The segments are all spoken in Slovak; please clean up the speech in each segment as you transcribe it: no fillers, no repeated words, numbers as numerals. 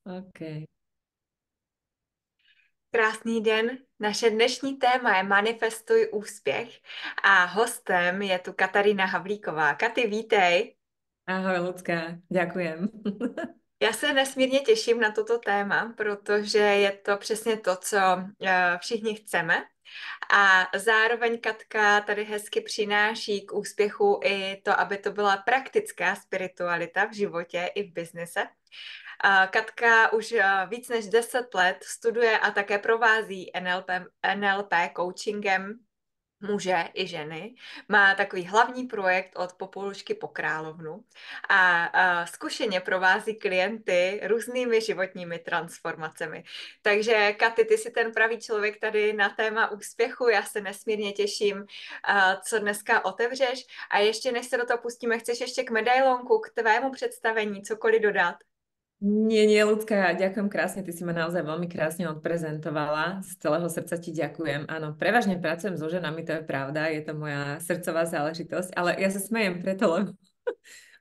OK. Krásný den. Naše dnešní téma je Manifestuj úspěch a hostem je tu Katarína Havlíková. Katy, vítej. Ahoj, ľudská. Ďakujem. Já se nesmírně těším na toto téma, protože je to přesně to, co všichni chceme. A zároveň Katka tady hezky přináší k úspěchu i to, aby to byla praktická spiritualita v životě i v biznise. Katka už víc než 10 let studuje a také provází NLP coachingem muže i ženy. Má takový hlavní projekt od Popolušky po královnu a zkušeně provází klienty různými životními transformacemi. Takže Katy, ty jsi ten pravý člověk tady na téma úspěchu. Já se nesmírně těším, co dneska otevřeš. A ještě než se do toho pustíme, chceš ještě k medailonku, k tvému představení cokoliv dodat? Nie, nie, ľudská, ďakujem krásne, ty si ma naozaj veľmi krásne odprezentovala. Z celého srdca ti ďakujem. Áno, prevažne pracujem so ženami, to je pravda, je to moja srdcová záležitosť, ale ja sa smejem preto,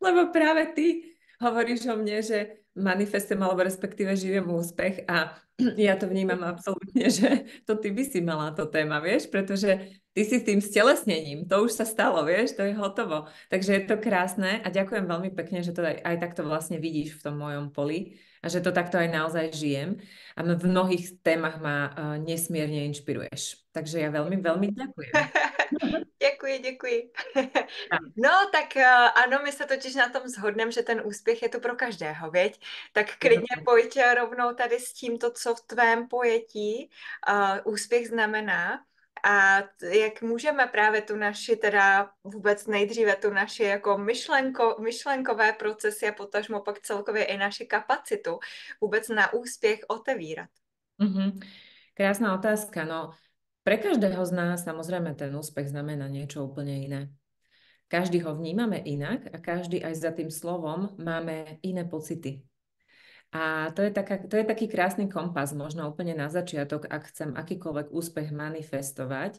lebo práve ty hovoríš o mne, že manifestujem alebo respektíve žijem úspech a ja to vnímam absolútne, že to ty by si mala to téma, vieš, pretože ty si s tým stelesnením, to už sa stalo, vieš, to je hotovo. Takže je to krásne a ďakujem veľmi pekne, že to aj takto vlastne vidíš v tom mojom poli a že to takto aj naozaj žijem a v mnohých témach ma nesmierne inšpiruješ. Takže ja veľmi, veľmi ďakujem. Děkuji, děkuji. No, tak ano, my se totiž na tom shodneme, že ten úspěch je tu pro každého, věď? Tak Je to klidně pojď rovnou tady s tímto, co v tvém pojetí úspěch znamená. A jak můžeme právě tu naši, teda vůbec nejdříve tu naši jako myšlenkové procesy a potažmo pak celkově i naši kapacitu vůbec na úspěch otevírat. Mhm. Krásna otázka. No, pre každého z nás samozrejme ten úspech znamená niečo úplne iné. Každý ho vnímame inak a každý aj za tým slovom máme iné pocity. A to je taký krásny kompas, možno úplne na začiatok, ak chcem akýkoľvek úspech manifestovať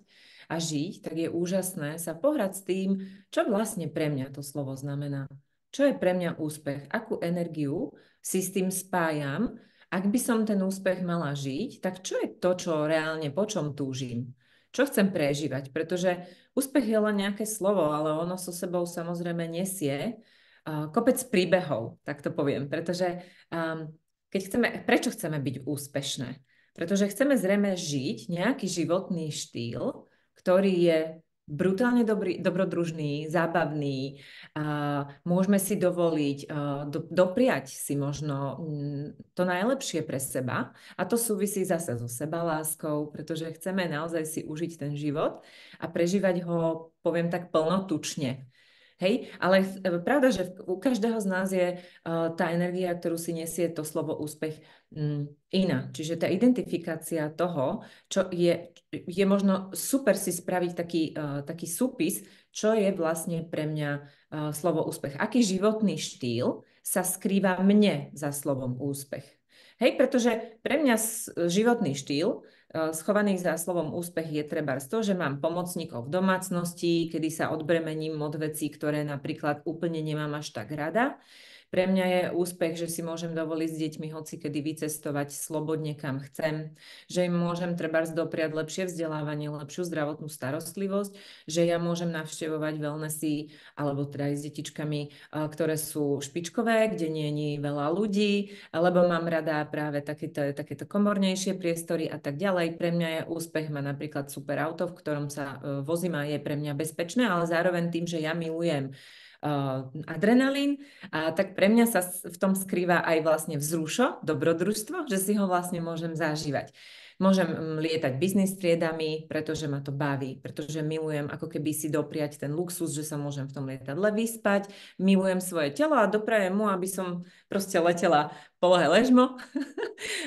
a žiť, tak je úžasné sa pohrať s tým, čo vlastne pre mňa to slovo znamená. Čo je pre mňa úspech? Akú energiu si s tým spájam? Ak by som ten úspech mala žiť, tak čo je to, čo reálne, po čom túžim? Čo chcem prežívať? Pretože úspech je len nejaké slovo, ale ono so sebou samozrejme nesie kopec príbehov, tak to poviem, pretože prečo chceme byť úspešné? Pretože chceme zrejme žiť nejaký životný štýl, ktorý je brutálne dobrodružný, zábavný, môžeme si dovoliť dopriať si možno to najlepšie pre seba a to súvisí zase so sebaláskou, pretože chceme naozaj si užiť ten život a prežívať ho, poviem tak, plnotučne. Hej, ale pravda, že u každého z nás je tá energia, ktorú si nesie to slovo úspech iná. Čiže tá identifikácia toho, čo je možno super si spraviť taký súpis, čo je vlastne pre mňa slovo úspech. Aký životný štýl sa skrýva mne za slovom úspech. Hej, pretože pre mňa životný štýl schovaný za slovom úspech je trebárs to, že mám pomocníkov v domácnosti, kedy sa odbremením od vecí, ktoré napríklad úplne nemám až tak rada. Pre mňa je úspech, že si môžem dovoliť s deťmi hocikedy vycestovať slobodne kam chcem, že im môžem trebárs dopriať lepšie vzdelávanie, lepšiu zdravotnú starostlivosť, že ja môžem navštevovať wellnessy alebo teda aj s detičkami, ktoré sú špičkové, kde nie je veľa ľudí, lebo mám rada práve takéto komornejšie priestory a tak ďalej. Pre mňa je úspech mať napríklad super auto, v ktorom sa vozím a je pre mňa bezpečné, ale zároveň tým, že ja milujem adrenalín, a tak pre mňa sa v tom skrýva aj vlastne vzrušo, dobrodružstvo, že si ho vlastne môžem zažívať. Môžem lietať biznis triedami, pretože ma to baví, pretože milujem ako keby si dopriať ten luxus, že sa môžem v tom lietadle vyspať, milujem svoje telo a doprajem mu, aby som proste letela polohe ležmo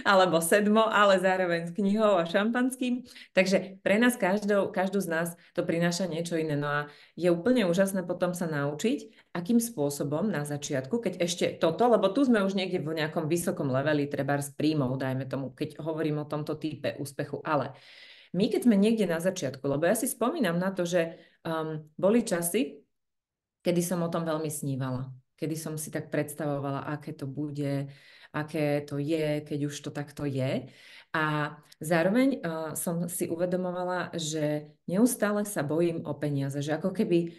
alebo sedmo, ale zároveň s knihou a šampanským. Takže pre nás, každú z nás to prináša niečo iné. No a je úplne úžasné potom sa naučiť, akým spôsobom na začiatku, keď ešte toto, lebo tu sme už niekde v nejakom vysokom leveli, trebárs príjmov, dajme tomu, keď hovorím o tomto type úspechu, ale my keď sme niekde na začiatku, lebo ja si spomínam na to, že boli časy, kedy som o tom veľmi snívala, kedy som si tak predstavovala, aké to bude, aké to je, keď už to takto je. A zároveň som si uvedomovala, že neustále sa bojím o peniaze, že ako keby...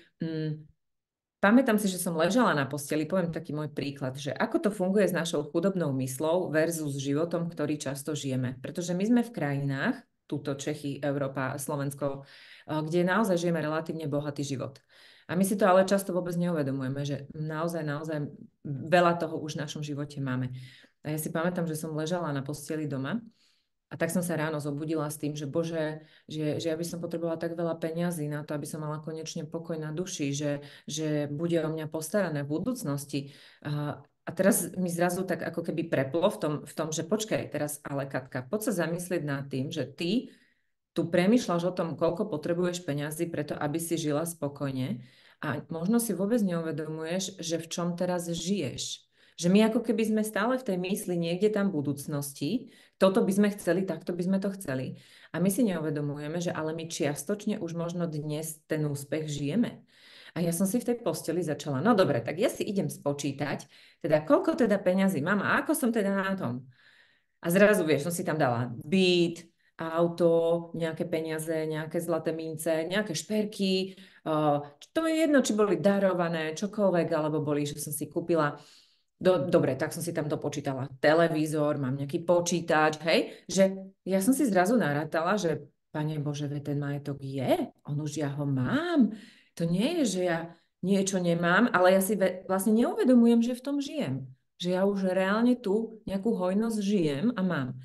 Pamätám si, že som ležala na posteli, poviem taký môj príklad, že ako to funguje s našou chudobnou myslou versus životom, ktorý často žijeme. Pretože my sme v krajinách, túto Čechy, Európa, Slovensko, kde naozaj žijeme relatívne bohatý život. A my si to ale často vôbec neuvedomujeme, že naozaj veľa toho už v našom živote máme. A ja si pamätám, že som ležala na posteli doma a tak som sa ráno zobudila s tým, že bože, že ja by som potrebovala tak veľa peňazí na to, aby som mala konečne pokoj na duši, že bude o mňa postarané v budúcnosti. A teraz mi zrazu tak ako keby preplo v tom, že počkaj teraz, ale Katka, poď sa zamyslieť nad tým, že ty tu premýšľaš o tom, koľko potrebuješ peňazí preto, aby si žila spokojne a možno si vôbec neuvedomuješ, že v čom teraz žiješ. Že my ako keby sme stále v tej mysli niekde tam v budúcnosti, toto by sme chceli, takto by sme to chceli. A my si neuvedomujeme, že ale my čiastočne už možno dnes ten úspech žijeme. A ja som si v tej posteli začala, no dobre, tak ja si idem spočítať, teda koľko teda peňazí mám a ako som teda na tom. A zrazu, vieš, som si tam dala byt, auto, nejaké peniaze, nejaké zlaté mince, nejaké šperky. To je jedno, či boli darované, čokoľvek, alebo boli, že som si kúpila. Dobre, tak som si tam dopočítala televízor, mám nejaký počítač, hej, že ja som si zrazu narátala, že Pane Bože, ten majetok je, on už ja ho mám. To nie je, že ja niečo nemám, ale ja si vlastne neuvedomujem, že v tom žijem. Že ja už reálne tu nejakú hojnosť žijem a mám.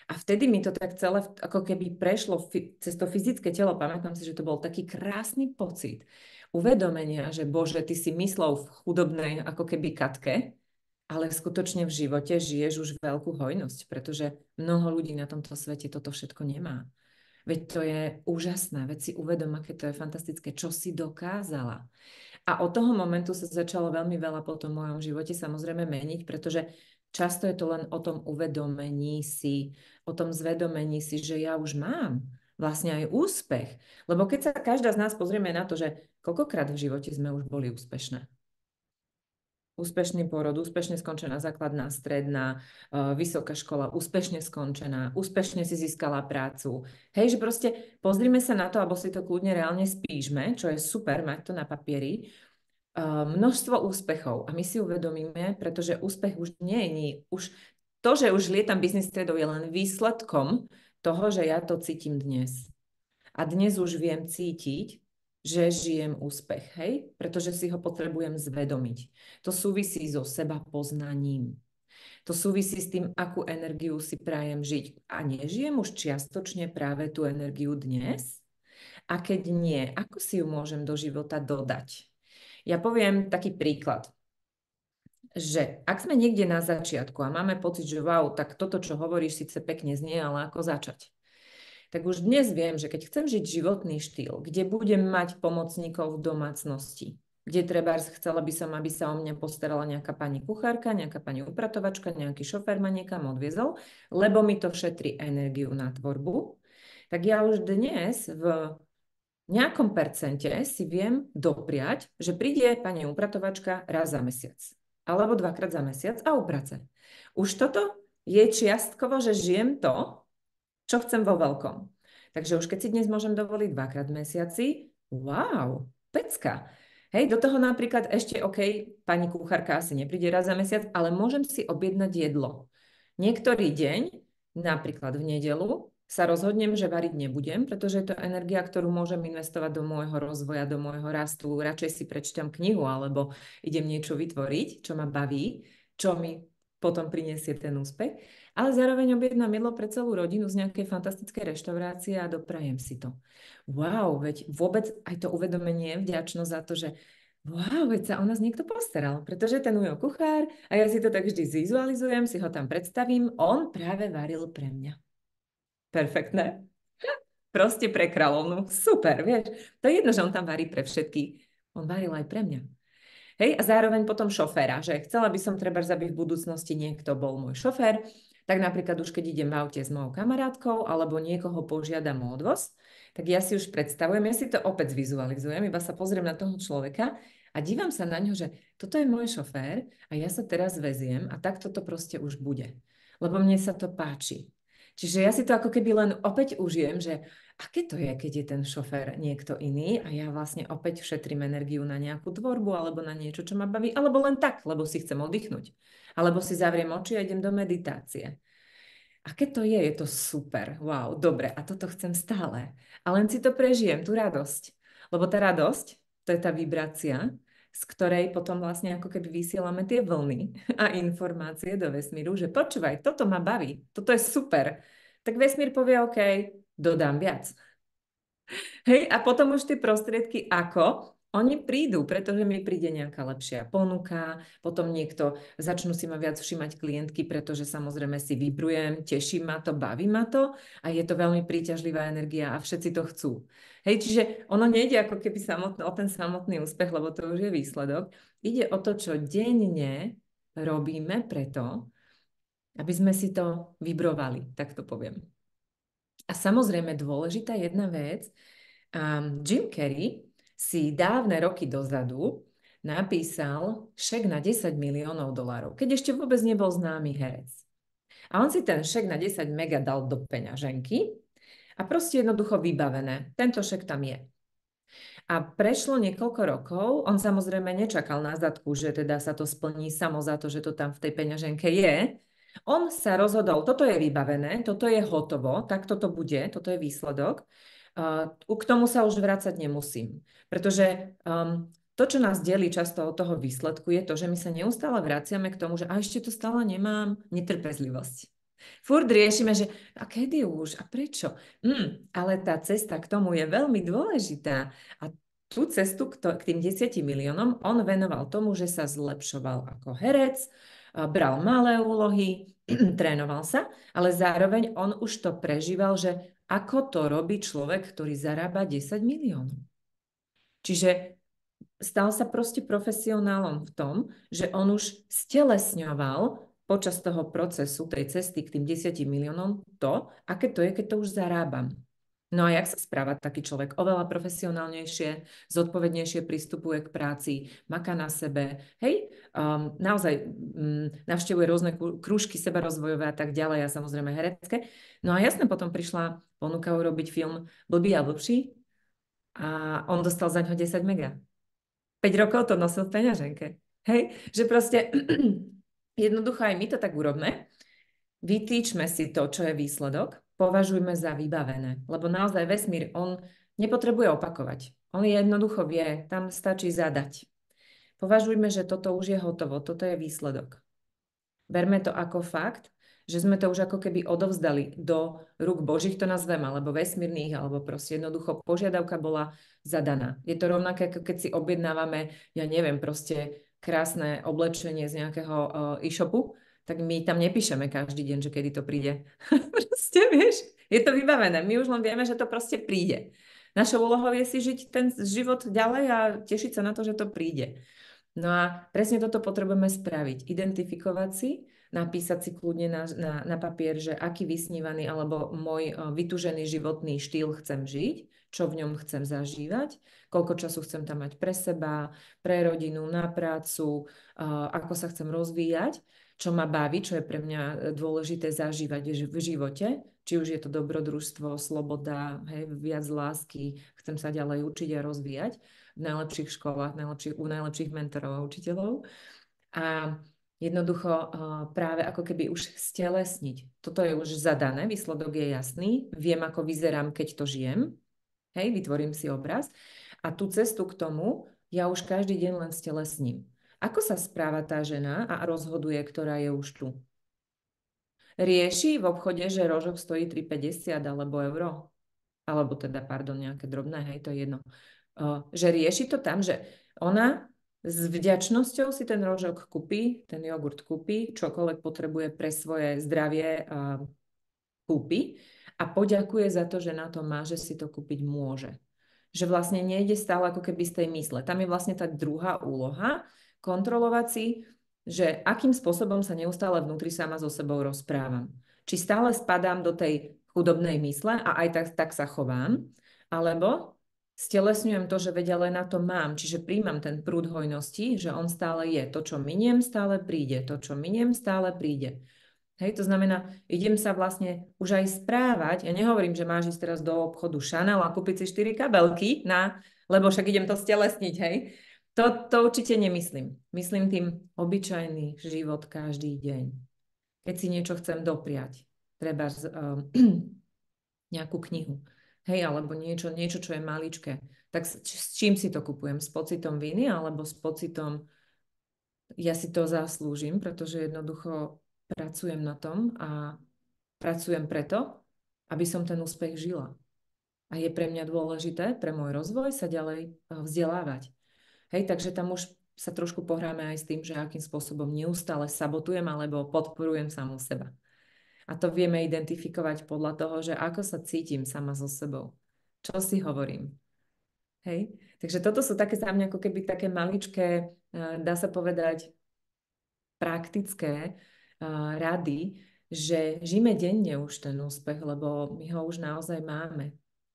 A vtedy mi to tak celé ako keby prešlo cez to fyzické telo. Pamätám si, že to bol taký krásny pocit uvedomenia, že Bože, ty si myslel v chudobnej ako keby Katke, ale skutočne v živote žiješ už veľkú hojnosť, pretože mnoho ľudí na tomto svete toto všetko nemá. Veď to je úžasné, veď si uvedom, aké to je fantastické, čo si dokázala. A od toho momentu sa začalo veľmi veľa po tom mojom živote samozrejme meniť, pretože často je to len o tom uvedomení si, o tom zvedomení si, že ja už mám vlastne aj úspech. Lebo keď sa každá z nás pozrieme na to, že koľkokrát v živote sme už boli úspešné. Úspešný porod, úspešne skončená základná, stredná, vysoká škola, úspešne skončená, úspešne si získala prácu. Hej, že proste pozrime sa na to, alebo si to kľudne reálne spíšme, čo je super mať to na papieri, množstvo úspechov. A my si uvedomíme, pretože úspech už nie je už to, že už lietam business stredov, je len výsledkom toho, že ja to cítim dnes. A dnes už viem cítiť, že žijem úspech, hej? Pretože si ho potrebujem zvedomiť. To súvisí so seba poznaním. To súvisí s tým, akú energiu si prajem žiť. A nežijem už čiastočne práve tú energiu dnes? A keď nie, ako si ju môžem do života dodať? Ja poviem taký príklad, že ak sme niekde na začiatku a máme pocit, že wow, tak toto, čo hovoríš, síce pekne znie, ale ako začať? Tak už dnes viem, že keď chcem žiť životný štýl, kde budem mať pomocníkov v domácnosti, kde trebárs chcela by som, aby sa o mňa postarala nejaká pani kuchárka, nejaká pani upratovačka, nejaký šofér ma niekam odviezol, lebo mi to šetrí energiu na tvorbu, tak ja už dnes v nejakom percente si viem dopriať, že príde pani upratovačka raz za mesiac, alebo dvakrát za mesiac a uprace. Už toto je čiastkovo, že žijem to, čo chcem vo veľkom. Takže už keď si dnes môžem dovoliť dvakrát v mesiaci, wow, pecka. Hej, do toho napríklad ešte, OK, pani kuchárka asi nepríde raz za mesiac, ale môžem si objednať jedlo. Niektorý deň, napríklad v nedeľu, sa rozhodnem, že variť nebudem, pretože je to energia, ktorú môžem investovať do môjho rozvoja, do môjho rastu. Radšej si prečítam knihu alebo idem niečo vytvoriť, čo ma baví, čo mi potom prinesie ten úspech. Ale zároveň objednám jedlo pre celú rodinu z nejakej fantastickej reštaurácie a doprajem si to. Wow, veď vôbec aj to uvedomenie, vďačnosť za to, že wow, veď sa o nás niekto postaral, pretože ten Ujo kuchár, a ja si to tak vždy zvizualizujem, si ho tam predstavím, on práve varil pre mňa. Perfektné. Proste pre kráľovnú. Super, vieš. To je jedno, že on tam varí pre všetkých. On varil aj pre mňa. Hej, a zároveň potom šoféra, že chcela by som trebárs, aby v budúcnosti niekto bol môj šofér, tak napríklad už keď idem v aute s mojou kamarátkou alebo niekoho požiadam o odvoz, tak ja si už predstavujem, ja si to opäť zvizualizujem, iba sa pozriem na toho človeka A dívam sa na ňo, že toto je môj šofér a ja sa teraz veziem a takto to proste už bude. Lebo mne sa to páči. Čiže ja si to ako keby len opäť užijem, že aké to je, keď je ten šofér niekto iný a ja vlastne opäť šetrím energiu na nejakú tvorbu alebo na niečo, čo ma baví, alebo len tak, lebo si chcem oddychnúť. Alebo si zavriem oči a idem do meditácie. Aké to je to super, wow, dobre, a toto chcem stále. A len si to prežijem, tú radosť. Lebo tá radosť, to je tá vibrácia, z ktorej potom vlastne ako keby vysielame tie vlny a informácie do vesmíru, že počúvaj, toto ma baví, toto je super. Tak vesmír povie, OK, dodám viac. Hej, a potom už tie prostriedky ako? Oni prídu, pretože mi príde nejaká lepšia ponuka, potom začnú si ma viac všímať klientky, pretože samozrejme si vybrujem, teší ma to, baví ma to a je to veľmi príťažlivá energia a všetci to chcú. Hej, čiže ono nejde ako keby o ten samotný úspech, lebo to už je výsledok. Ide o to, čo denne robíme preto, aby sme si to vybrovali, tak to poviem. A samozrejme dôležitá jedna vec, Jim Carrey si dávne roky dozadu napísal šek na 10 miliónov dolárov, keď ešte vôbec nebol známy herec. A on si ten šek na 10 mega dal do peňaženky a proste jednoducho vybavené. Tento šek tam je. A prešlo niekoľko rokov, on samozrejme nečakal na zadku, že teda sa to splní samo za to, že to tam v tej peňaženke je. On sa rozhodol, toto je vybavené, toto je hotovo, tak toto bude, toto je výsledok. K tomu sa už vrácať nemusím, pretože to, čo nás delí často od toho výsledku, je to, že my sa neustále vraciame k tomu, že a ešte to stále nemám, netrpezlivosť. Furt riešime, že a kedy už a prečo? Ale tá cesta k tomu je veľmi dôležitá a tú cestu k tým 10 miliónom on venoval tomu, že sa zlepšoval ako herec, bral malé úlohy, trénoval sa, ale zároveň on už to prežíval, že ako to robí človek, ktorý zarába 10 miliónov. Čiže stal sa proste profesionálom v tom, že on už stelesňoval počas toho procesu, tej cesty k tým 10 miliónom to, aké to je, keď to už zarábam. No a jak sa správa taký človek? Oveľa profesionálnejšie, zodpovednejšie pristupuje k práci, maká na sebe, hej, naozaj navštevuje rôzne krúžky sebarozvojové a tak ďalej a samozrejme herecké. No a jasne potom prišla ponuka urobiť film Blbý a blbší a on dostal za ňo 10 mega. 5 rokov to nosil v peňaženke. Hej, že proste jednoducho aj my to tak urobme, vytýčme si to, čo je výsledok, považujme za vybavené, lebo naozaj vesmír, on nepotrebuje opakovať. On jednoducho vie, tam stačí zadať. Považujme, že toto už je hotovo, toto je výsledok. Berme to ako fakt, že sme to už ako keby odovzdali do rúk Božích, to nazvem, alebo vesmírnych, alebo proste jednoducho požiadavka bola zadaná. Je to rovnaké, ako keď si objednávame, ja neviem, proste krásne oblečenie z nejakého e-shopu, tak my tam nepíšeme každý deň, že kedy to príde. Proste, vieš, je to vybavené. My už len vieme, že to proste príde. Našou úlohou je si žiť ten život ďalej a tešiť sa na to, že to príde. No a presne toto potrebujeme spraviť. Identifikovať si, napísať si kľudne na papier, že aký vysnívaný alebo môj vytúžený životný štýl chcem žiť, čo v ňom chcem zažívať, koľko času chcem tam mať pre seba, pre rodinu, na prácu, ako sa chcem rozvíjať, čo ma baví, čo je pre mňa dôležité zažívať v živote, či už je to dobrodružstvo, sloboda, hej, viac lásky, chcem sa ďalej učiť a rozvíjať v najlepších školách, u najlepších mentorov a učiteľov. A jednoducho práve ako keby už stelesniť. Toto je už zadané, výsledok je jasný, viem, ako vyzerám, keď to žijem, hej, vytvorím si obraz a tú cestu k tomu ja už každý deň len stelesním. Ako sa správa tá žena a rozhoduje, ktorá je už tu? Rieši v obchode, že rožok stojí 3,50 alebo euro? Alebo teda, pardon, nejaké drobné, hej, to je jedno. Že rieši to tam, že ona s vďačnosťou si ten rožok kúpi, ten jogurt kúpi, čokoľvek potrebuje pre svoje zdravie kúpi a poďakuje za to, že na to má, že si to kúpiť môže. Že vlastne nejde stále ako keby z tej mysle. Tam je vlastne tá druhá úloha, kontrolovať si, že akým spôsobom sa neustále vnútri sama so sebou rozprávam. Či stále spadám do tej chudobnej mysle a aj tak sa chovám, alebo Stelesňujem to, že vedia, len na to mám, čiže príjmam ten prúd hojnosti, že on stále je. To, čo miniem, stále príde. To, čo miniem, stále príde. Hej, to znamená, idem sa vlastne už aj správať. Ja nehovorím, že máš ísť teraz do obchodu Chanel a kúpiť si 4 kabelky, lebo však idem to stelesniť, hej. To určite nemyslím. Myslím tým obyčajný život každý deň. Keď si niečo chcem dopriať, treba nejakú knihu, hej, alebo niečo, čo je maličké, tak s čím si to kupujem? S pocitom viny alebo s pocitom, ja si to zaslúžim, pretože jednoducho pracujem na tom a pracujem preto, aby som ten úspech žila. A je pre mňa dôležité, pre môj rozvoj sa ďalej vzdelávať. Hej, takže tam už sa trošku pohráme aj s tým, že akým spôsobom neustále sabotujem alebo podporujem samú seba. A to vieme identifikovať podľa toho, že ako sa cítim sama so sebou. Čo si hovorím. Hej? Takže toto sú také za mňa ako keby také maličké, dá sa povedať, praktické rady, že žijeme denne už ten úspech, lebo my ho už naozaj máme.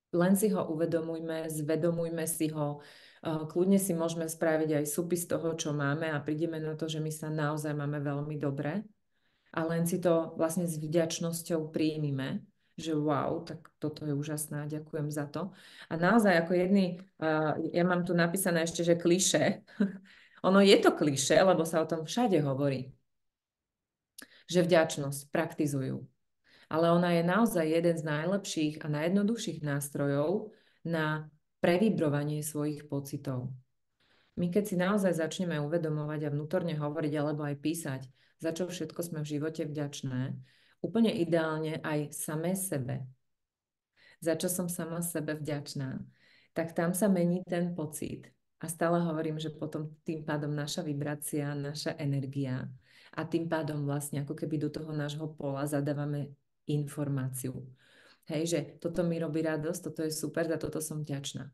Len si ho uvedomujme, zvedomujme si ho, kľudne si môžeme spraviť aj súpis toho, čo máme a prídeme na to, že my sa naozaj máme veľmi dobre a len si to vlastne s vďačnosťou príjmime, že wow, tak toto je úžasné, ďakujem za to. A naozaj ako ja mám tu napísané ešte, že klišé. Ono je to klišé, lebo sa o tom všade hovorí, že vďačnosť praktizujú. Ale ona je naozaj jeden z najlepších a najjednoduchších nástrojov na previbrovanie svojich pocitov. My keď si naozaj začneme uvedomovať a vnútorne hovoriť alebo aj písať, za čo všetko sme v živote vďačné, úplne ideálne aj samé sebe, za čo som sama sebe vďačná, tak tam sa mení ten pocit. A stále hovorím, že potom tým pádom naša vibrácia, naša energia a tým pádom vlastne ako keby do toho nášho pola zadávame informáciu. Hej, že toto mi robí radosť, toto je super, za toto som vďačná.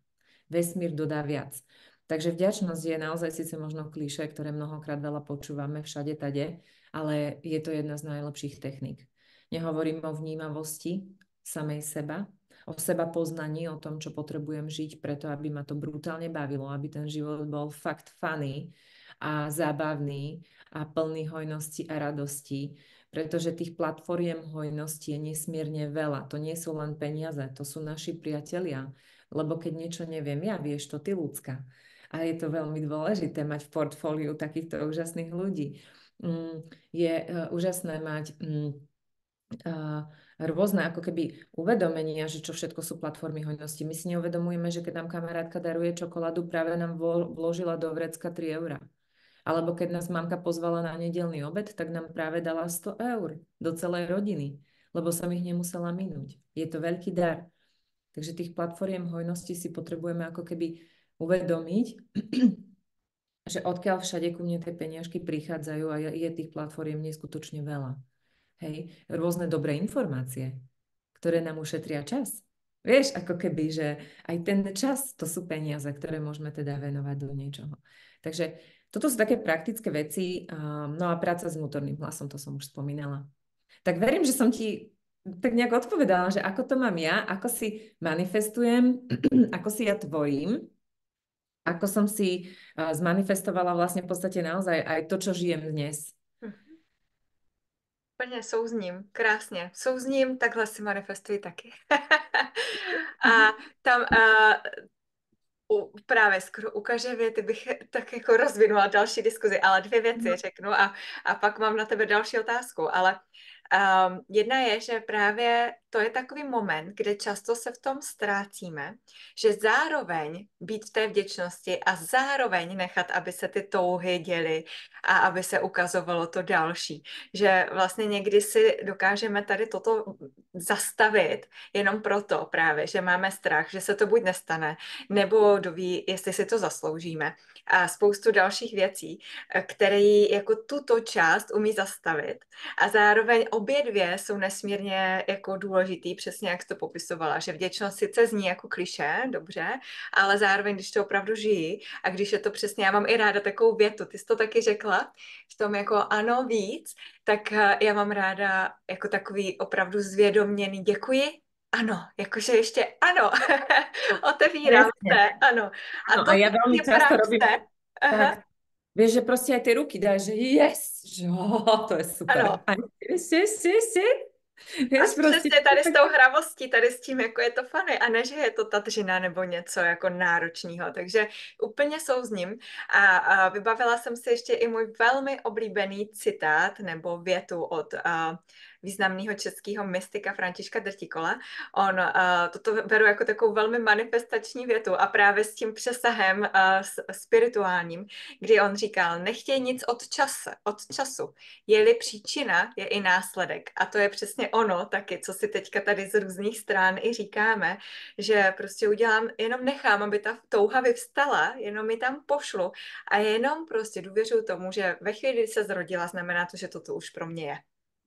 Vesmír dodá viac. Takže vďačnosť je naozaj síce možno klišé, ktoré mnohokrát veľa počúvame všade tade, ale je to jedna z najlepších techník. Nehovorím o vnímavosti samej seba, o seba poznaní, o tom, čo potrebujem žiť preto, aby ma to brutálne bavilo, aby ten život bol fakt funny a zábavný a plný hojnosti a radosti, pretože tých platformiem hojnosti je nesmierne veľa. To nie sú len peniaze, to sú naši priatelia. Lebo keď niečo neviem ja, vieš to ty, ľudská. A je to veľmi dôležité mať v portfóliu takýchto úžasných ľudí. Je úžasné mať rôzne ako keby uvedomenia, že čo všetko sú platformy hojnosti. My si neuvedomujeme, že keď nám kamarátka daruje čokoládu, práve nám vložila do vrecka 3 eurá. Alebo keď nás mamka pozvala na nedeľný obed, tak nám práve dala 100 eur do celej rodiny, lebo som ich nemusela minúť. Je to veľký dar. Takže tých platformiem hojnosti si potrebujeme ako keby uvedomiť, že odkiaľ všade ku mne tie peniažky prichádzajú a je tých platformiem neskutočne veľa. Hej, rôzne dobré informácie, ktoré nám ušetria čas. Vieš, ako keby, že aj ten čas, to sú peniaze, ktoré môžeme teda venovať do niečoho. Takže toto sú také praktické veci, no a práca s vnútorným hlasom, to som už spomínala. Tak verím, že som ti tak nejak odpovedala, že ako to mám ja, ako si manifestujem, ako si ja tvorím, ako som si zmanifestovala vlastne v podstate naozaj aj to, čo žijem dnes. Úplně souzním, krásně. Souzním, takhle si manifestuji taky. A tam právě skoro u každé věty bych tak jako rozvinula další diskuzi, ale 2 věci řeknu a pak mám na tebe další otázku, ale jedna je, že právě to je takový moment, kde často se v tom ztrácíme, že zároveň být v té vděčnosti a zároveň nechat, aby se ty touhy děly a aby se ukazovalo to další. Že vlastně někdy si dokážeme tady toto zastavit jenom proto právě, že máme strach, že se to buď nestane, nebo doví, jestli si to zasloužíme. A spoustu dalších věcí, které jako tuto část umí zastavit. A zároveň obě dvě jsou nesmírně jako důležitý, přesně jak jsi to popisovala, že vděčnost sice zní jako klišé, dobře, ale zároveň, když to opravdu žijí a když je to přesně, já mám i ráda takovou větu, ty jsi to taky řekla, v tom jako ano víc, tak já mám ráda jako takový opravdu zvědoměný děkuji Ano, jakože ještě ano, otevírám Presne. se, ano. A Áno, a to ja veľmi je často robím praxe. Aha, tak, vieš, že proste aj tie ruky dáš, že yes, že to je super. ano. A ešte, A vieš, proste. přesně tady s tou hravostí, tady s tím, jako je to funny, a ne, že je to tateřina nebo něco jako náročného, takže úplně souzním. A vybavila jsem si ještě i můj velmi oblíbený citát nebo větu od významného českého mystika Františka Drtikola. On toto beru jako takovou velmi manifestační větu a právě s tím přesahem spirituálním, kdy on říkal, nechtěj nic od času, je-li příčina, je i následek. A to je přesně ono taky, co si teďka tady z různých stran i říkáme, že prostě udělám, jenom nechám, aby ta touha vyvstala, jenom mi tam pošlu a jenom prostě důvěřuji tomu, že ve chvíli, kdy se zrodila, znamená to, že toto už pro mě je.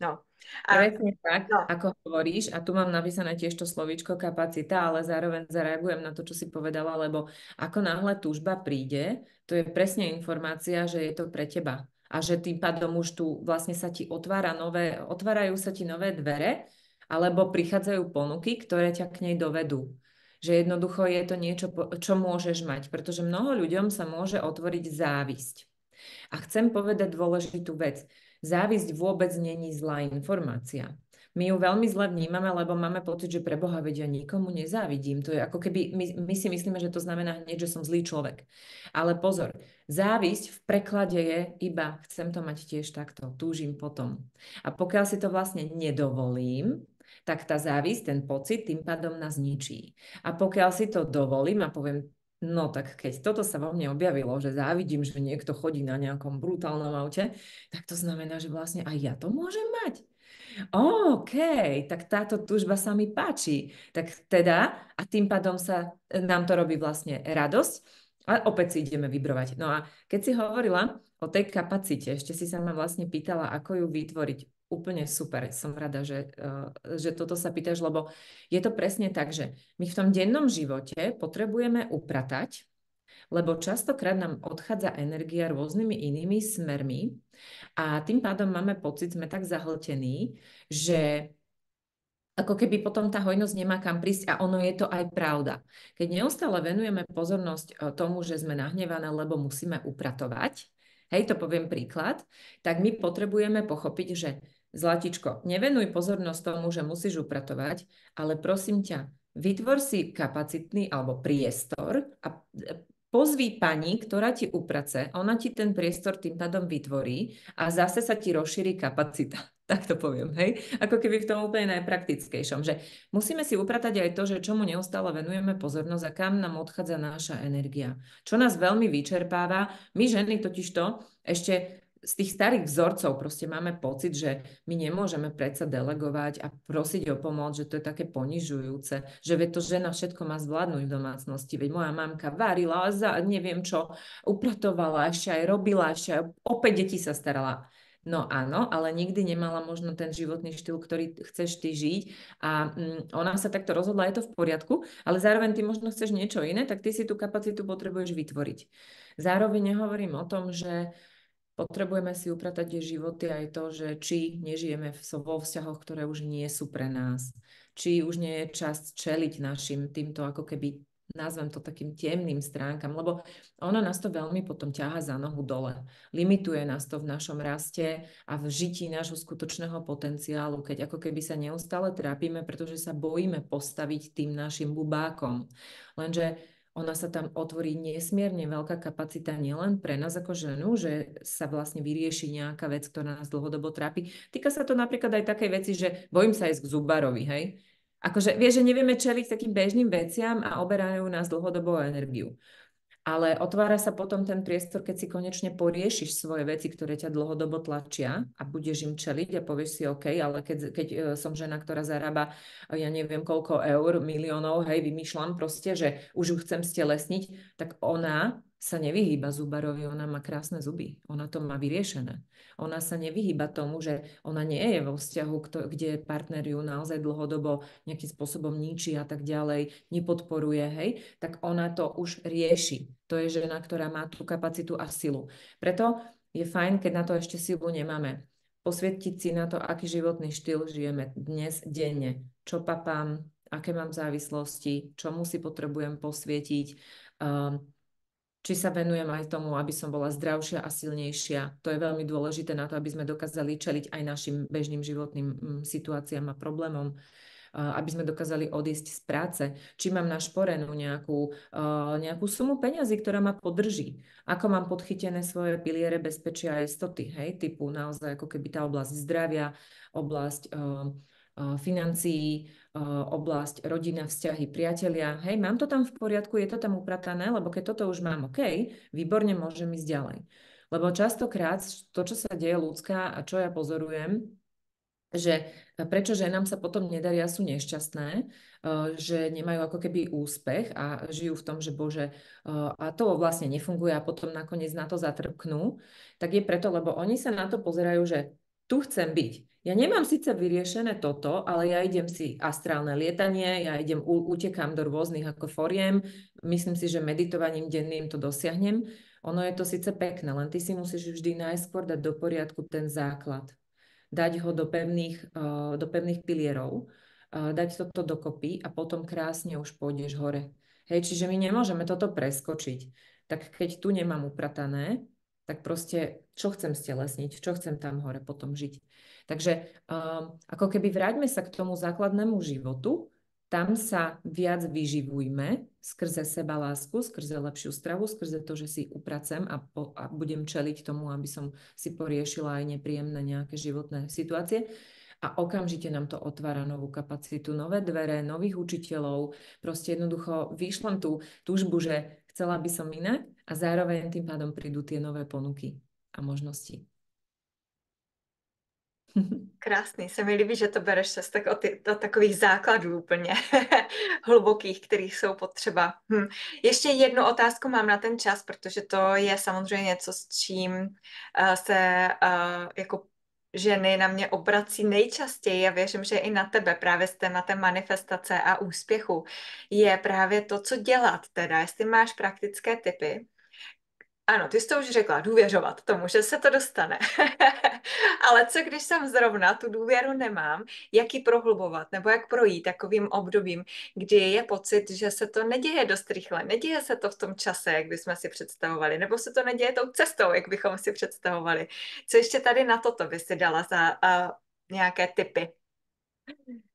No. A, Presne tak, no. ako hovoríš, a tu mám napísané tiež to slovíčko kapacita, ale zároveň zareagujem na to, čo si povedala, lebo ako náhle túžba príde, to je presne informácia, že je to pre teba. A že tým pádom už tu vlastne sa ti otvárajú sa ti nové dvere, alebo prichádzajú ponuky, ktoré ťa k nej dovedú. Že jednoducho je to niečo, čo môžeš mať, pretože mnoho ľuďom sa môže otvoriť závisť. A chcem povedať dôležitú vec. Závisť vôbec není zlá informácia. My ju veľmi zle vnímame, lebo máme pocit, že pre Boha, vedia, nikomu nezávidím. To je ako keby my si myslíme, že to znamená hneď, že som zlý človek. Ale pozor, závisť v preklade je iba chcem to mať tiež takto, túžim potom. A pokiaľ si to vlastne nedovolím, tak tá závisť, ten pocit tým pádom nás ničí. A pokiaľ si to dovolím a poviem, no tak keď toto sa vo mne objavilo, že závidím, že niekto chodí na nejakom brutálnom aute, tak to znamená, že vlastne aj ja to môžem mať. OK, tak táto túžba sa mi páči. Tak teda, a tým pádom sa nám to robí vlastne radosť a opäť si ideme vybrovať. No a keď si hovorila o tej kapacite, ešte si sa ma vlastne pýtala, ako ju vytvoriť. Úplne super, som rada, že toto sa pýtaš, lebo je to presne tak, že my v tom dennom živote potrebujeme upratať, lebo častokrát nám odchádza energia rôznymi inými smermi a tým pádom máme pocit, sme tak zahltení, že ako keby potom tá hojnosť nemá kam prísť a ono je to aj pravda. Keď neustále venujeme pozornosť tomu, že sme nahnevané, lebo musíme upratovať, hej, to poviem príklad, tak my potrebujeme pochopiť, že Zlatičko, nevenuj pozornosť tomu, že musíš upratovať, ale prosím ťa, vytvor si kapacitný alebo priestor a pozví pani, ktorá ti uprace, ona ti ten priestor tým pádom vytvorí a zase sa ti rozšíri kapacita. Tak to poviem, hej? Ako keby v tom úplne najpraktickejšom, že musíme si upratať aj to, že čomu neustále venujeme pozornosť a kam nám odchádza naša energia. Čo nás veľmi vyčerpáva, my ženy totižto ešte z tých starých vzorcov proste máme pocit, že my nemôžeme predsa delegovať a prosiť o pomoc, že to je také ponižujúce, že veď to žena všetko má zvládnuť v domácnosti, veď moja mamka varila, neviem čo, upratovala, ešte aj robila, ešte aj o 5 detí sa starala. No áno, ale nikdy nemala možno ten životný štýl, ktorý chceš ty žiť a ona sa takto rozhodla, je to v poriadku, ale zároveň ty možno chceš niečo iné, tak ty si tú kapacitu potrebuješ vytvoriť. Zároveň nehovorím o tom, že potrebujeme si upratať tie životy aj to, že či nežijeme vo vzťahoch, ktoré už nie sú pre nás, či už nie je čas čeliť našim týmto ako keby nazvem to takým temným stránkam, lebo ono nás to veľmi potom ťaha za nohu dole. Limituje nás to v našom raste a v žití nášho skutočného potenciálu, keď ako keby sa neustále trápime, pretože sa bojíme postaviť tým našim bubákom. Lenže ona sa tam otvorí nesmierne veľká kapacita nielen pre nás ako ženu, že sa vlastne vyrieši nejaká vec, ktorá nás dlhodobo trápi. Týka sa to napríklad aj takej veci, že bojím sa ísť k zubárovi, hej? Akože vieš, že nevieme čeliť takým bežným veciam a oberajú nás dlhodobo energiu. Ale otvára sa potom ten priestor, keď si konečne poriešiš svoje veci, ktoré ťa dlhodobo tlačia a budeš im čeliť a povieš si OK, ale keď som žena, ktorá zarába, ja neviem koľko eur, miliónov, hej, vymýšľam proste, že už ju chcem stelesniť, tak ona sa nevyhýba zubarovi, ona má krásne zuby, ona to má vyriešené. Ona sa nevyhýba tomu, že ona nie je vo vzťahu, kde partner ju naozaj dlhodobo nejakým spôsobom ničí a tak ďalej, nepodporuje, hej, tak ona to už rieši. To je žena, ktorá má tú kapacitu a silu. Preto je fajn, keď na to ešte silu nemáme. Posvietiť si na to, aký životný štýl žijeme dnes, denne. Čo papám, aké mám závislosti, čomu si potrebujem posvietiť, či sa venujem aj tomu, aby som bola zdravšia a silnejšia. To je veľmi dôležité na to, aby sme dokázali čeliť aj našim bežným životným situáciám a problémom, aby sme dokázali odísť z práce. Či mám našporenú nejakú sumu peňazí, ktorá ma podrží. Ako mám podchytené svoje piliere bezpečia a istoty, hej, typu naozaj ako keby tá oblasť zdravia, oblasť financií, oblasť rodina, vzťahy, priatelia. Hej, mám to tam v poriadku, je to tam upratané, lebo keď toto už mám OK, výborne môžem ísť ďalej. Lebo častokrát to, čo sa deje ľudská a čo ja pozorujem, že prečo ženám sa potom nedaria, sú nešťastné, že nemajú ako keby úspech a žijú v tom, že bože, a to vlastne nefunguje a potom nakoniec na to zatrpknú, tak je preto, lebo oni sa na to pozerajú, že tu chcem byť. Ja nemám síce vyriešené toto, ale ja idem si astrálne lietanie, ja idem, utekám do rôznych ako foriem, myslím si, že meditovaním denným to dosiahnem. Ono je to síce pekné, len ty si musíš vždy najskôr dať do poriadku ten základ. Dať ho do pevných pilierov, dať toto dokopy a potom krásne už pôjdeš hore. Hej, čiže my nemôžeme toto preskočiť. Tak keď tu nemám upratané, tak proste čo chcem stelesniť, čo chcem tam hore potom žiť. Takže ako keby vráťme sa k tomu základnému životu, tam sa viac vyživujme skrze sebalásku, skrze lepšiu stravu, skrze to, že si upracem a budem čeliť tomu, aby som si poriešila aj nepríjemné nejaké životné situácie. A okamžite nám to otvára novú kapacitu, nové dvere, nových učiteľov. Proste jednoducho vyšlem tú túžbu, že chcela by som inak a zároveň tým pádom prídu tie nové ponuky a možnosti. Krásný, se mi líbí, že to bereš z takových základů úplně hlubokých, kterých jsou potřeba. Ještě jednu otázku mám na ten čas, protože to je samozřejmě něco, s čím se jako ženy na mě obrací nejčastěji a věřím, že i na tebe právě s tématem manifestace a úspěchu je právě to, co dělat teda, jestli máš praktické tipy. Ano, ty jsi to už řekla, důvěřovat tomu, že se to dostane. Ale co když jsem zrovna tu důvěru nemám, jak ji prohlubovat, nebo jak projít takovým obdobím, kdy je pocit, že se to neděje dost rychle, neděje se to v tom čase, jak bychom si představovali, nebo se to neděje tou cestou, jak bychom si představovali. Co ještě tady na toto by si dala za nějaké tipy?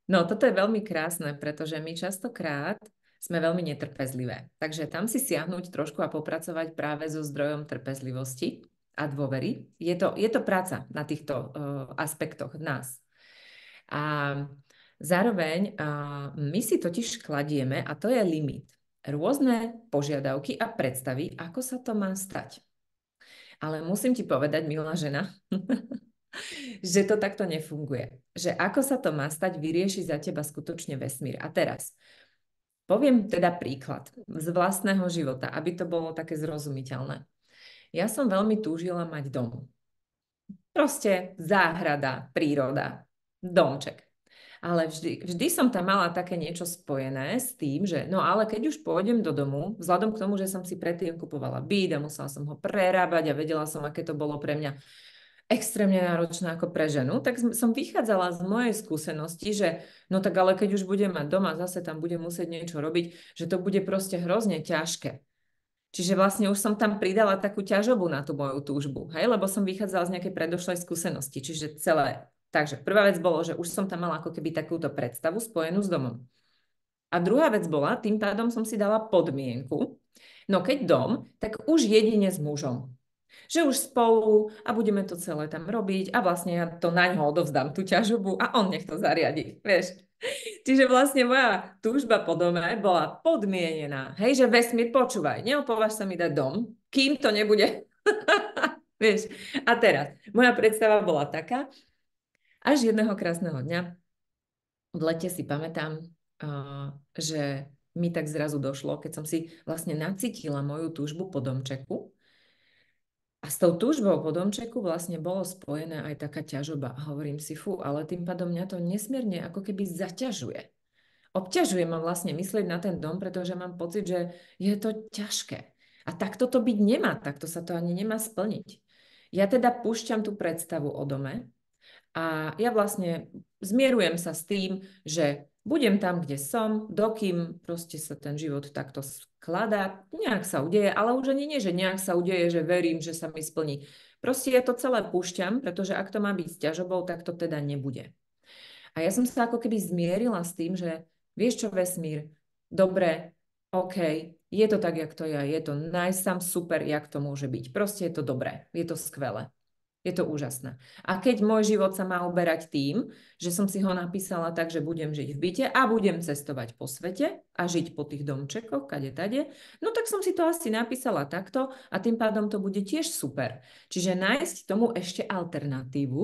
No, toto je veľmi krásne, pretože my častokrát sme veľmi netrpezlivé. Takže tam si siahnuť trošku a popracovať práve so zdrojom trpezlivosti a dôvery. Je to práca na týchto aspektoch nás. A zároveň my si totiž kladieme, a to je limit, rôzne požiadavky a predstavy, ako sa to má stať. Ale musím ti povedať, milá žena, že to takto nefunguje. Že ako sa to má stať, vyrieši za teba skutočne vesmír. A teraz poviem teda príklad z vlastného života, aby to bolo také zrozumiteľné. Ja som veľmi túžila mať dom. Proste záhrada, príroda, domček. Ale vždy som tam mala také niečo spojené s tým, že no ale keď už pôjdem do domu, vzhľadom k tomu, že som si predtým kupovala byt a musela som ho prerábať a vedela som, aké to bolo pre mňa extrémne náročné ako pre ženu, tak som vychádzala z mojej skúsenosti, že no tak ale keď už budem mať doma, zase tam budem musieť niečo robiť, že to bude proste hrozne ťažké. Čiže vlastne už som tam pridala takú ťažobu na tú moju túžbu, hej, lebo som vychádzala z nejakej predošlej skúsenosti, čiže celé. Takže prvá vec bolo, že už som tam mala ako keby takúto predstavu spojenú s domom. A druhá vec bola, tým pádom som si dala podmienku, no keď dom, tak už jedine s mužom. Že už spolu a budeme to celé tam robiť a vlastne ja to naňho odovzdám tú ťažobu a on nech to zariadi, vieš. Čiže vlastne moja túžba po dome bola podmienená. Hej, že vesmír, počúvaj, neopováž sa mi dať dom, kým to nebude. Vieš. A teraz, moja predstava bola taká, až jedného krásneho dňa v lete si pamätám, že mi tak zrazu došlo, keď som si vlastne nacítila moju túžbu po domčeku. A s tou túžbou po domčeku vlastne bolo spojené aj taká ťažoba. A hovorím si, ale tým pádom mňa to nesmierne ako keby zaťažuje. Obťažuje ma vlastne myslieť na ten dom, pretože mám pocit, že je to ťažké. A takto to byť nemá, takto sa to ani nemá splniť. Ja teda púšťam tú predstavu o dome a ja vlastne zmierujem sa s tým, že Budem tam, kde som, dokým proste sa ten život takto skladá, nejak sa udeje, ale už ani nie, že nejak sa udeje, že verím, že sa mi splní. Proste ja to celé púšťam, pretože ak to má byť sťažobou, tak to teda nebude. A ja som sa ako keby zmierila s tým, že vieš čo, vesmír, dobre, OK, je to tak, jak to je to nice, super, jak to môže byť. Proste je to dobré, je to skvelé. Je to úžasné. A keď môj život sa má uberať tým, že som si ho napísala tak, že budem žiť v byte a budem cestovať po svete a žiť po tých domčekoch, kade tade, no tak som si to asi napísala takto a tým pádom to bude tiež super. Čiže nájsť tomu ešte alternatívu,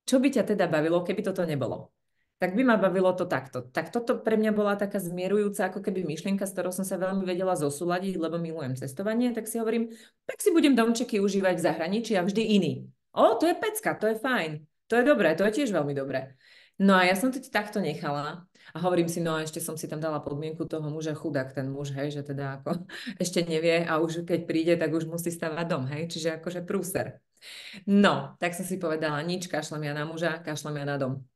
čo by ťa teda bavilo, keby toto nebolo. Tak by ma bavilo to takto. Tak toto pre mňa bola taká zmierujúca ako keby myšlienka, s ktorou som sa veľmi vedela zosúladiť, lebo milujem cestovanie, tak si hovorím, tak si budem domčeky užívať v zahraničí a vždy iný. To je pecka, to je fajn, to je dobré, to je tiež veľmi dobré. No a ja som to takto nechala a hovorím si, no a ešte som si tam dala podmienku toho muža, chudák ten muž, hej, že teda ako ešte nevie a už keď príde, tak už musí stavať dom, hej, čiže akože prúser. No, tak som si povedala, nič, kašlem ja na muža, kašlem ja na dom.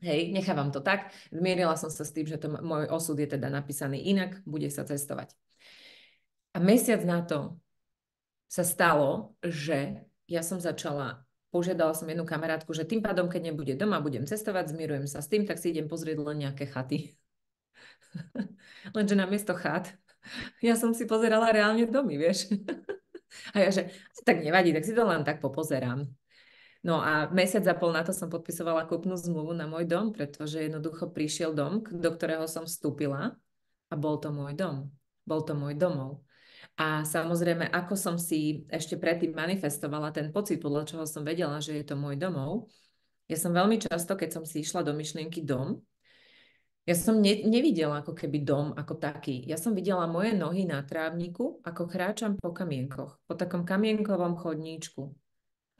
Hej, nechávam to tak. Zmierila som sa s tým, že môj osud je teda napísaný inak, bude sa cestovať. A mesiac na to sa stalo, že ja som požiadala som jednu kamarátku, že tým pádom, keď nebude doma, budem cestovať, zmierujem sa s tým, tak si idem pozrieť len nejaké chaty. Lenže namiesto chat, ja som si pozerala reálne domy, vieš. A ja, že tak nevadí, tak si to len tak popozerám. No a mesiac a pol na to som podpisovala kúpnu zmluvu na môj dom, pretože jednoducho prišiel dom, do ktorého som vstúpila a bol to môj dom. Bol to môj domov. A samozrejme, ako som si ešte predtým manifestovala ten pocit, podľa čoho som vedela, že je to môj domov, ja som veľmi často, keď som si išla do myšlienky dom, ja som nevidela ako keby dom ako taký. Ja som videla moje nohy na trávniku, ako kráčam po kamienkoch, po takom kamienkovom chodníčku.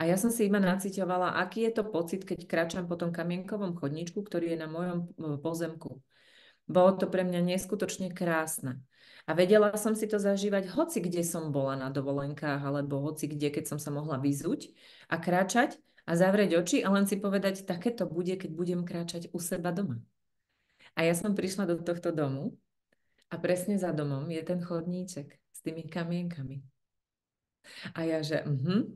A ja som si iba naciťovala, aký je to pocit, keď kráčam po tom kamienkovom chodníčku, ktorý je na mojom pozemku. Bolo to pre mňa neskutočne krásne. A vedela som si to zažívať hoci kde som bola na dovolenkách, alebo hoci kde, keď som sa mohla vyzuť a kráčať a zavrieť oči a len si povedať, také to bude, keď budem kráčať u seba doma. A ja som prišla do tohto domu a presne za domom je ten chodníček s tými kamienkami. A ja, že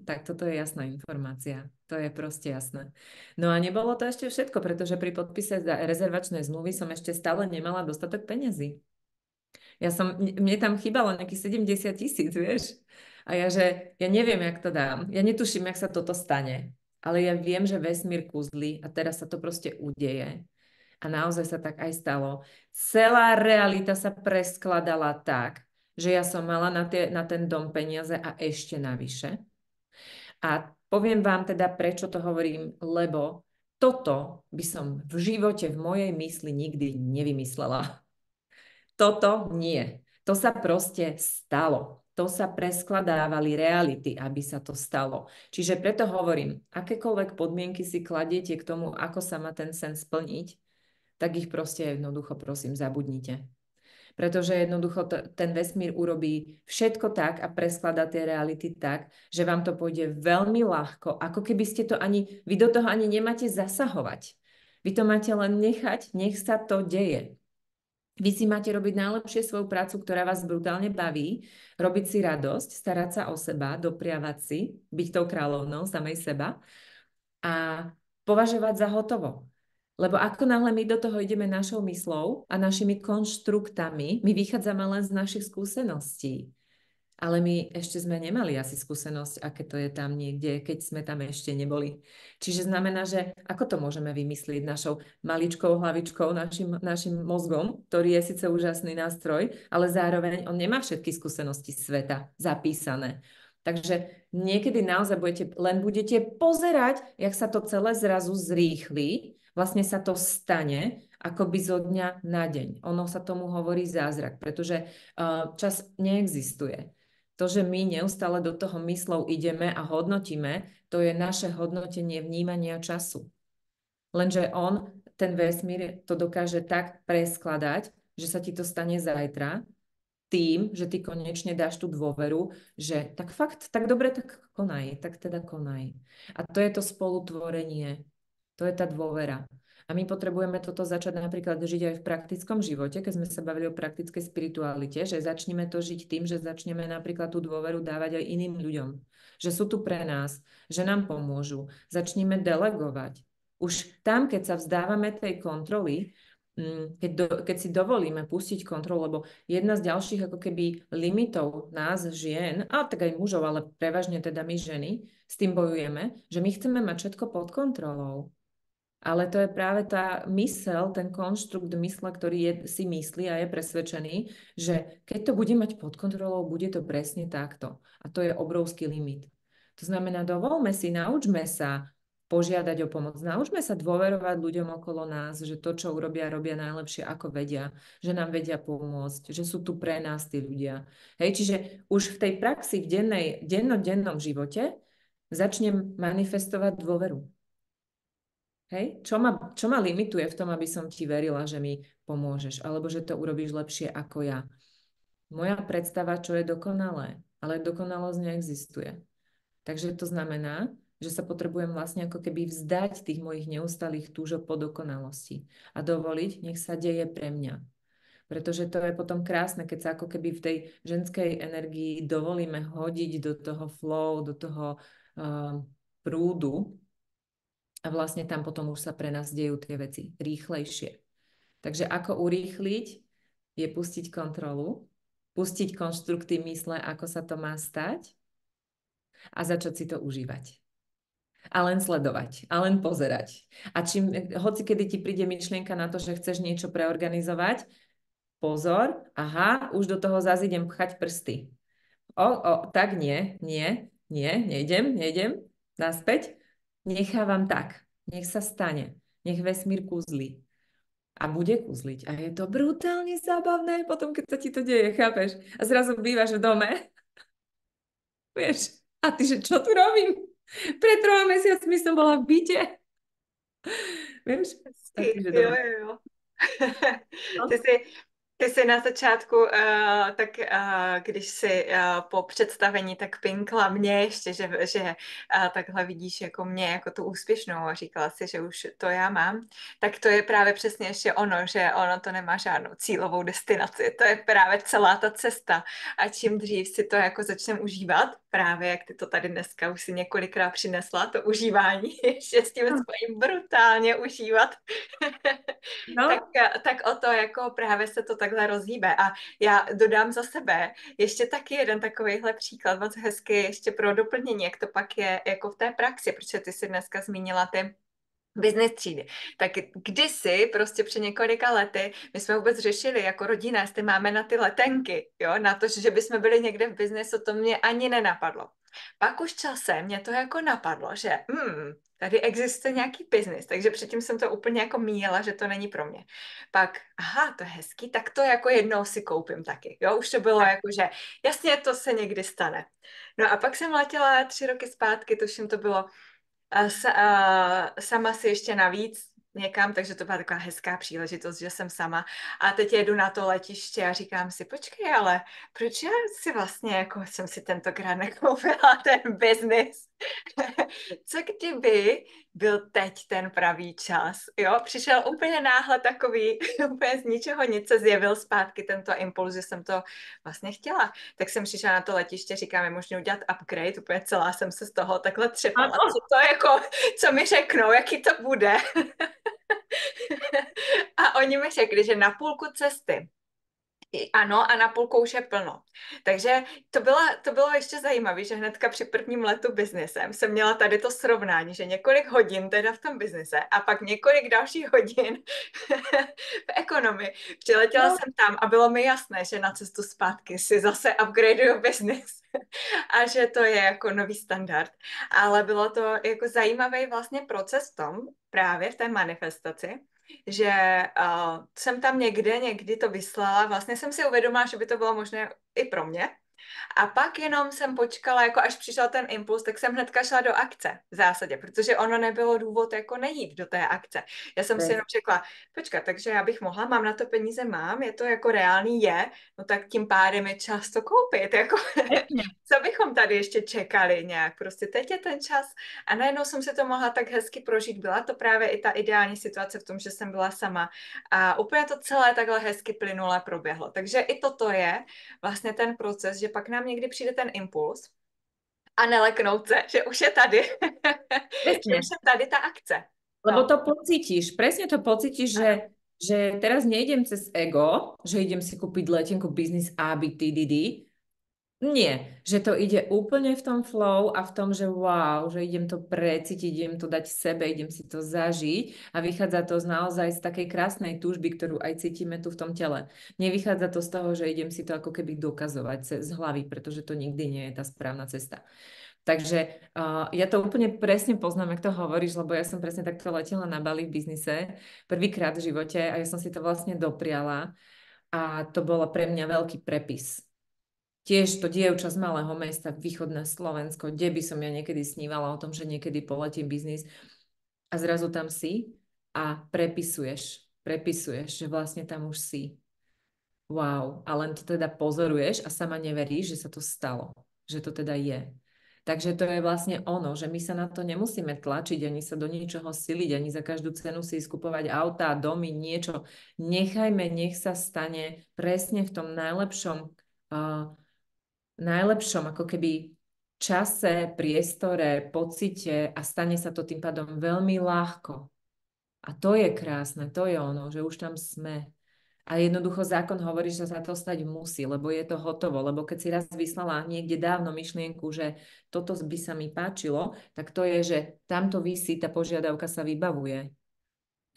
tak toto je jasná informácia. To je proste jasné. No a nebolo to ešte všetko, pretože pri podpise rezervačnej zmluvy som ešte stále nemala dostatok peňazí. Mne tam chýbalo nejakých 70 000, vieš. A ja, že ja neviem, jak to dám. Ja netuším, jak sa toto stane. Ale ja viem, že vesmír kúzli a teraz sa to proste udeje. A naozaj sa tak aj stalo. Celá realita sa preskladala tak, že ja som mala na ten dom peniaze a ešte navyše. A poviem vám teda, prečo to hovorím, lebo toto by som v živote, v mojej mysli nikdy nevymyslela. Toto nie. To sa proste stalo. To sa preskladávali reality, aby sa to stalo. Čiže preto hovorím, akékoľvek podmienky si kladiete k tomu, ako sa má ten sen splniť, tak ich proste jednoducho, prosím, zabudnite. Pretože jednoducho ten vesmír urobí všetko tak a preskladá tie reality tak, že vám to pôjde veľmi ľahko, ako keby ste to vy do toho ani nemáte zasahovať. Vy to máte len nechať, nech sa to deje. Vy si máte robiť najlepšie svoju prácu, ktorá vás brutálne baví, robiť si radosť, starať sa o seba, dopriavať si, byť tou kráľovnou samej seba a považovať za hotovo. Lebo ako náhle my do toho ideme našou myslou a našimi konštruktami, my vychádzame len z našich skúseností. Ale my ešte sme nemali asi skúsenosť, aké to je tam niekde, keď sme tam ešte neboli. Čiže znamená, že ako to môžeme vymyslieť našou maličkou hlavičkou, našim mozgom, ktorý je síce úžasný nástroj, ale zároveň on nemá všetky skúsenosti sveta zapísané. Takže niekedy naozaj budete pozerať, jak sa to celé zrazu zrýchli, vlastne sa to stane akoby zo dňa na deň. Ono sa tomu hovorí zázrak, pretože čas neexistuje. To, že my neustále do toho myslou ideme a hodnotíme, to je naše hodnotenie vnímania času. Lenže ten vesmír, to dokáže tak preskladať, že sa ti to stane zajtra, tým, že ty konečne dáš tú dôveru, že tak fakt, tak dobre, tak konaj, tak teda konaj. A to je to spolutvorenie, to je tá dôvera. A my potrebujeme toto začať napríklad žiť aj v praktickom živote, keď sme sa bavili o praktickej spiritualite, že začneme to žiť tým, že začneme napríklad tú dôveru dávať aj iným ľuďom, že sú tu pre nás, že nám pomôžu. Začneme delegovať. Už tam, keď sa vzdávame tej kontroly, keď si dovolíme pustiť kontrolu, lebo jedna z ďalších ako keby limitov nás žien, a tak aj mužov, ale prevažne teda my ženy, s tým bojujeme, že my chceme mať všetko pod kontrolou. Ale to je práve tá mysel, ten konštrukt mysle, ktorý si myslí a je presvedčený, že keď to bude mať pod kontrolou, bude to presne takto. A to je obrovský limit. To znamená, dovolme si, naučme sa požiadať o pomoc. Naučme sa dôverovať ľuďom okolo nás, že to, čo urobia, robia najlepšie, ako vedia, že nám vedia pomôcť, že sú tu pre nás tí ľudia. Hej, čiže už v tej praxi, v dennodennom živote začnem manifestovať dôveru. Hej? Čo ma limituje v tom, aby som ti verila, že mi pomôžeš, alebo že to urobíš lepšie ako ja? Moja predstava, čo je dokonalé, ale dokonalosť neexistuje. Takže to znamená, že sa potrebujem vlastne ako keby vzdať tých mojich neustálých túžob po dokonalosti a dovoliť, nech sa deje pre mňa. Pretože to je potom krásne, keď sa ako keby v tej ženskej energii dovolíme hodiť do toho flow, do toho prúdu a vlastne tam potom už sa pre nás dejú tie veci rýchlejšie. Takže ako urýchliť je pustiť kontrolu, pustiť konštrukty mysle, ako sa to má stať a začať si to užívať. A len sledovať, a len pozerať. A hoci kedy ti príde myšlienka na to, že chceš niečo preorganizovať, pozor, aha, už do toho zase idem pchať prsty. Tak nejdem, naspäť, nechávam tak, nech sa stane, nech vesmír kúzli. A bude kúzliť. A je to brutálne zábavné potom, keď sa ti to deje, chápeš? A zrazu bývaš v dome. Vieš, a ty, že čo tu robím? Pred 3 mesiacmi som bola v byte. Vieš? A ty, že Jo, doma. jo, jo. Ty jsi na začátku, když si po představení tak pinkla mě ještě, že takhle vidíš jako mě, jako tu úspěšnou a říkala si, že už to já mám, tak to je právě přesně ještě ono, že ono to nemá žádnou cílovou destinaci, to je právě celá ta cesta a čím dřív si to jako začnem užívat, právě jak ty to tady dneska už si několikrát přinesla, to užívání, ještě s tím spojím brutálně užívat, No. tak o to jako právě se to takhle rozhýbe. A já dodám za sebe ještě taky jeden takovýhle příklad moc hezky ještě pro doplnění, jak to pak je jako v té praxi, protože ty si dneska zmínila ty business třídy. Tak kdysi, prostě před několika lety, my jsme vůbec řešili jako rodina, jestli máme na ty letenky, jo, na to, že bychom byli někde v biznesu, to mě ani nenapadlo. Pak už časem mě to jako napadlo, že tady existuje nějaký biznis, takže předtím jsem to úplně jako míjela, že to není pro mě. Pak, aha, to je hezký, tak to jako jednou si koupím taky, jo, už to bylo jako, že jasně, to se někdy stane. No a pak jsem letěla 3 roky zpátky, tuším, to bylo sama si ještě navíc někam, takže to byla taková hezká příležitost, že jsem sama. A teď jedu na to letiště a říkám si, počkej, ale proč já si vlastně, jako jsem si tentokrát nekoupila ten biznis? Co kdyby byl teď ten pravý čas? Jo, přišel úplně náhle takový, úplně z ničeho nic se zjevil zpátky tento impuls, že jsem to vlastně chtěla. Tak jsem přišla na to letiště, říkám, je možné udělat upgrade, úplně celá jsem se z toho takhle třepala. Co to jako, co mi řeknou, jaký to bude? A oni mi řekli, že na půlku cesty ano, a na půlku už je plno. Takže to bylo ještě zajímavé, že hnedka při prvním letu biznesem jsem měla tady to srovnání, že několik hodin teda v tom biznise a pak několik dalších hodin v ekonomii. Přiletěla jsem tam a bylo mi jasné, že na cestu zpátky si zase upgradeuju biznis a že to je jako nový standard. Ale bylo to jako zajímavý vlastně proces v tom, právě v té manifestaci, že jsem tam někdy to vyslala, vlastně jsem si uvědomila, že by to bylo možné i pro mě, A pak jenom jsem počkala, jako až přišel ten impuls, tak jsem hnedka šla do akce v zásadě, protože ono nebylo důvod jako nejít do té akce. Já jsem si jenom řekla, počkat, takže já bych mohla, mám na to peníze, mám, je to jako reálný, je, no tak tím pádem je čas to koupit, jako co bychom tady ještě čekali nějak, prostě teď je ten čas a najednou jsem si to mohla tak hezky prožít, byla to právě i ta ideální situace v tom, že jsem byla sama a úplně to celé takhle hezky plynule proběhlo, takže i toto je vlastně ten proces, že pak nám někdy přijde ten impuls a neleknout se, že už je tady, že už je tady ta akce. Lebo to pocítiš, presne to pocítiš, že teraz nejdem cez ego, že idem si kúpiť letenku Business A, B, T, D, D. Nie, že to ide úplne v tom flow a v tom, že wow, že idem to precítiť, idem to dať sebe, idem si to zažiť a vychádza to naozaj z takej krásnej túžby, ktorú aj cítime tu v tom tele. Nevychádza to z toho, že idem si to ako keby dokazovať z hlavy, pretože to nikdy nie je tá správna cesta. Takže ja to úplne presne poznám, jak to hovoríš, lebo ja som presne takto letela na Bali v biznise prvýkrát v živote a ja som si to vlastne dopriala a to bolo pre mňa veľký prepis. Tiež to dievča z malého mesta, východné Slovensko, kde by som ja niekedy snívala o tom, že niekedy poletím biznis a zrazu tam si a prepisuješ, že vlastne tam už si. Wow, a len to teda pozoruješ a sama neveríš, že sa to stalo, že to teda je. Takže to je vlastne ono, že my sa na to nemusíme tlačiť, ani sa do ničoho siliť, ani za každú cenu si skupovať autá, domy, niečo. Nechajme, nech sa stane presne v tom najlepšom ako keby čase, priestore, pocite a stane sa to tým pádom veľmi ľahko. A to je krásne, to je ono, že už tam sme. A jednoducho zákon hovorí, že sa to stať musí, lebo je to hotovo. Lebo keď si raz vyslala niekde dávno myšlienku, že toto by sa mi páčilo, tak to je, že tamto visí, tá požiadavka sa vybavuje.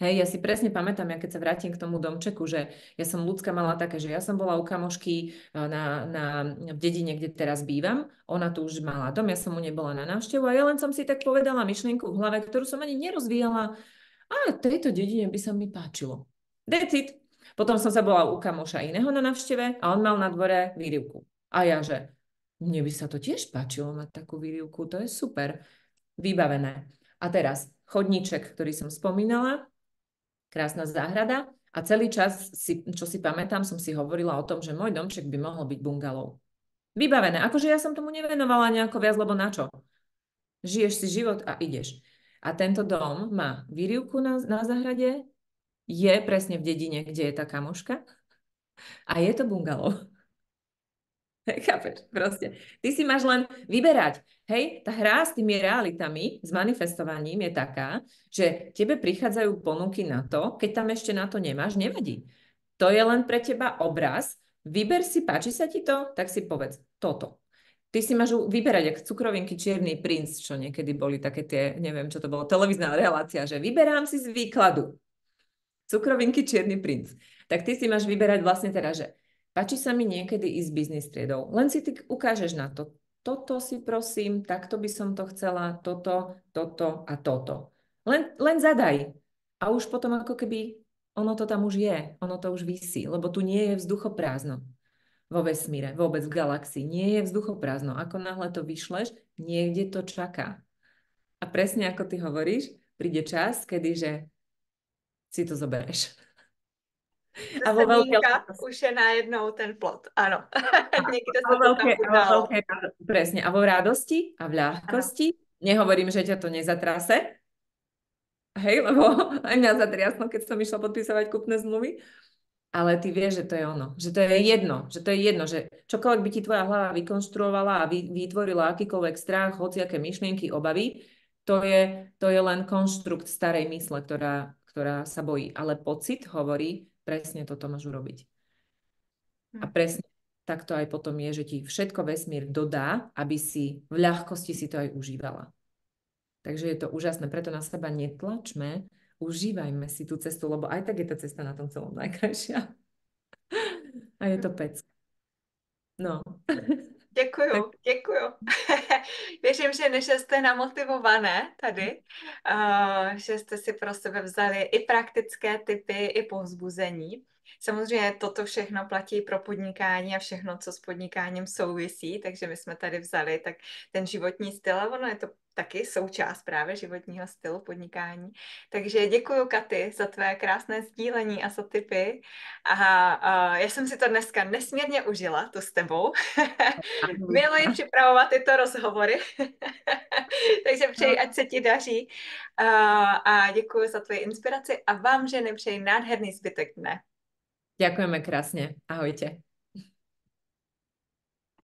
Hej, ja si presne pamätám, ja keď sa vrátim k tomu domčeku, že ja som ľudská mala také, že ja som bola u kamošky v dedine, kde teraz bývam, ona tu už mala dom, ja som mu nebola na návštevu a ja len som si tak povedala myšlienku v hlave, ktorú som ani nerozvíjala. A tejto dedine by sa mi páčilo. That's it. Potom som sa bola u kamoša iného na návšteve a on mal na dvore výrivku. A ja, že mne by sa to tiež páčilo mať takú výrivku, to je super. Vybavené. A teraz chodníček, ktorý som spomínala, krásna záhrada a celý čas, čo si pamätám, som si hovorila o tom, že môj domček by mohol byť bungalov. Vybavené. Akože ja som tomu nevenovala nejako viac, lebo na čo? Žiješ si život a ideš. A tento dom má výrivku na záhrade, je presne v dedine, kde je tá kamoška a je to bungalov. Chápeš? Proste. Ty si máš len vyberať. Hej, tá hra s tými realitami, s manifestovaním je taká, že tebe prichádzajú ponuky na to, keď tam ešte na to nemáš, nevadí. To je len pre teba obraz. Vyber si, páči sa ti to, tak si povedz toto. Ty si máš vyberať, jak cukrovinky Čierny princ, čo niekedy boli také tie, neviem, čo to bolo, televízna relácia, že vyberám si z výkladu. Cukrovinky Čierny princ. Tak ty si máš vyberať vlastne teraz, že páči sa mi niekedy ísť biznis triedou. Len si ty ukážeš na to. Toto si prosím, takto by som to chcela, toto a toto. Len zadaj. A už potom ako keby ono to tam už je, ono to už visí, lebo tu nie je vzduchoprázdno vo vesmíre, vôbec v galaxii. Nie je vzduchoprázdno. Ako náhle to vyšleš, niekde to čaká. A presne ako ty hovoríš, príde čas, kedy že si to zoberieš. A vo veľké... už je najednou ten plot, áno. Niekde sa to tam udalo. Presne, a vo radosti a v ľahkosti. Ano. Nehovorím, že ťa to nezatrase. Hej, lebo aj mňa zatriaslo, keď som išla podpísať kúpne zmluvy. Ale ty vieš, že to je ono. Že to je jedno, že čokoľvek by ti tvoja hlava vykonštruovala a vytvorila akýkoľvek strach, hociaké myšlienky, obavy, to je len konštrukt starej mysle, ktorá sa bojí. Ale pocit hovorí, presne toto máš urobiť. A presne takto aj potom je, že ti všetko vesmír dodá, aby si v ľahkosti si to aj užívala. Takže je to úžasné, preto na seba netlačme, užívajme si tú cestu, lebo aj tak je tá cesta na tom celom najkrajšia. A je to pecka. No. Děkuju. Věřím, že jste namotivované tady, že jste si pro sebe vzali i praktické tipy, i povzbuzení. Samozřejmě toto všechno platí pro podnikání a všechno, co s podnikáním souvisí, takže my jsme tady vzali tak ten životní styl a ono je to taky součást právě životního stylu podnikání. Takže děkuji, Katy, za tvé krásné sdílení a za tipy. A já jsem si to dneska nesmírně užila, tu s tebou. Miluji připravovat tyto rozhovory. Takže přeji, ať se ti daří. A děkuji za tvoji inspiraci a vám, ženy, přeji nádherný zbytek dne. Ďakujeme krásne. Ahojte.